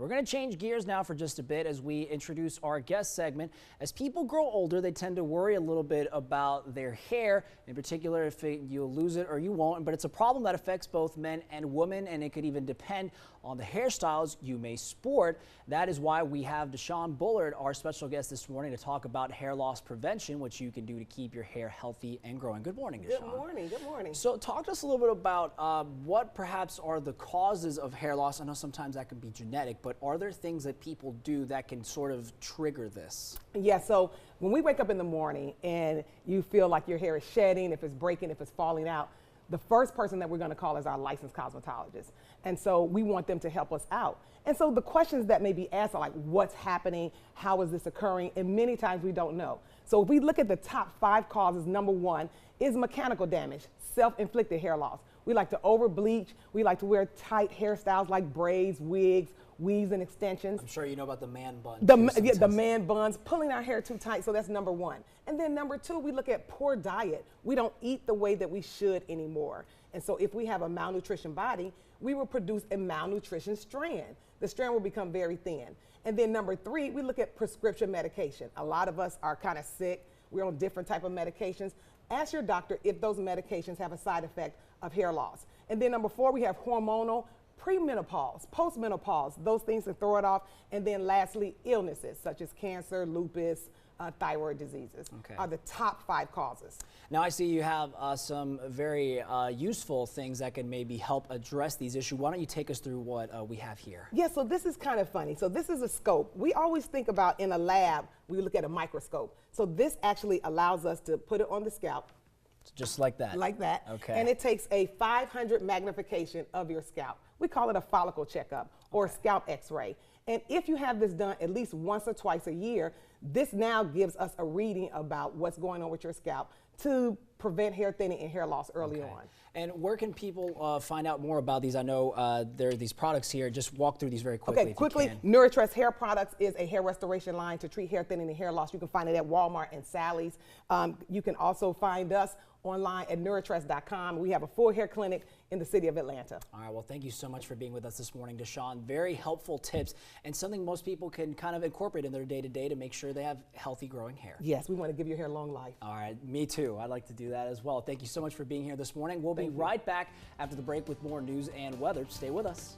We're going to change gears now for just a bit as we introduce our guest segment. As people grow older, they tend to worry a little bit about their hair, in particular if you'll lose it or you won't. But it's a problem that affects both men and women, and it could even depend on the hairstyles you may sport. That is why we have DeShawn Bullard, our special guest this morning, to talk about hair loss prevention, which you can do to keep your hair healthy and growing. Good morning, DeShawn. Good morning. Good morning. So talk to us a little bit about what perhaps are the causes of hair loss. I know sometimes that can be genetic, but are there things that people do that can sort of trigger this? Yeah, so when we wake up in the morning and you feel like your hair is shedding, if it's breaking, if it's falling out, the first person that we're going to call is our licensed cosmetologist. And so we want them to help us out. And so the questions that may be asked are like, what's happening? How is this occurring? And many times we don't know. So if we look at the top 5 causes, number 1 is mechanical damage, self-inflicted hair loss. We like to over bleach. We like to wear tight hairstyles like braids, wigs, weaves, and extensions. I'm sure you know about the man bun. The man buns, pulling our hair too tight, so that's number 1. And then number 2, we look at poor diet. We don't eat the way that we should anymore. And so if we have a malnutrition body, we will produce a malnutrition strand. The strand will become very thin. And then number 3, we look at prescription medication. A lot of us are kind of sick. We're on different type of medications. Ask your doctor if those medications have a side effect of hair loss. And then number 4, we have hormonal, premenopause, postmenopause. Those things can throw it off. And then lastly, illnesses such as cancer, lupus, thyroid diseases are the top 5 causes. Now I see you have some very useful things that can maybe help address these issues. Why don't you take us through what we have here? Yeah, so this is kind of funny. So this is a scope. We always think about in a lab, we look at a microscope. So this actually allows us to put it on the scalp. Just like that? Like that. Okay. And it takes a 500 magnification of your scalp. We call it a follicle checkup or scalp x-ray. And if you have this done at least once or twice a year, this now gives us a reading about what's going on with your scalp to prevent hair thinning and hair loss early on. And where can people find out more about these? I know there are these products here. Just walk through these very quickly. Okay, quickly, NouriTress Hair Products is a hair restoration line to treat hair thinning and hair loss. You can find it at Walmart and Sally's. You can also find us online at NouriTress.com. We have a full hair clinic in the city of Atlanta. All right, well, thank you so much for being with us this morning, DeShawn. Very helpful tips and something most people can kind of incorporate in their day-to-day to make sure they have healthy growing hair. Yes, we want to give your hair long life. All right, me too. I'd like to do that as well. Thank you so much for being here this morning. We'll be right back after the break with more news and weather. Stay with us.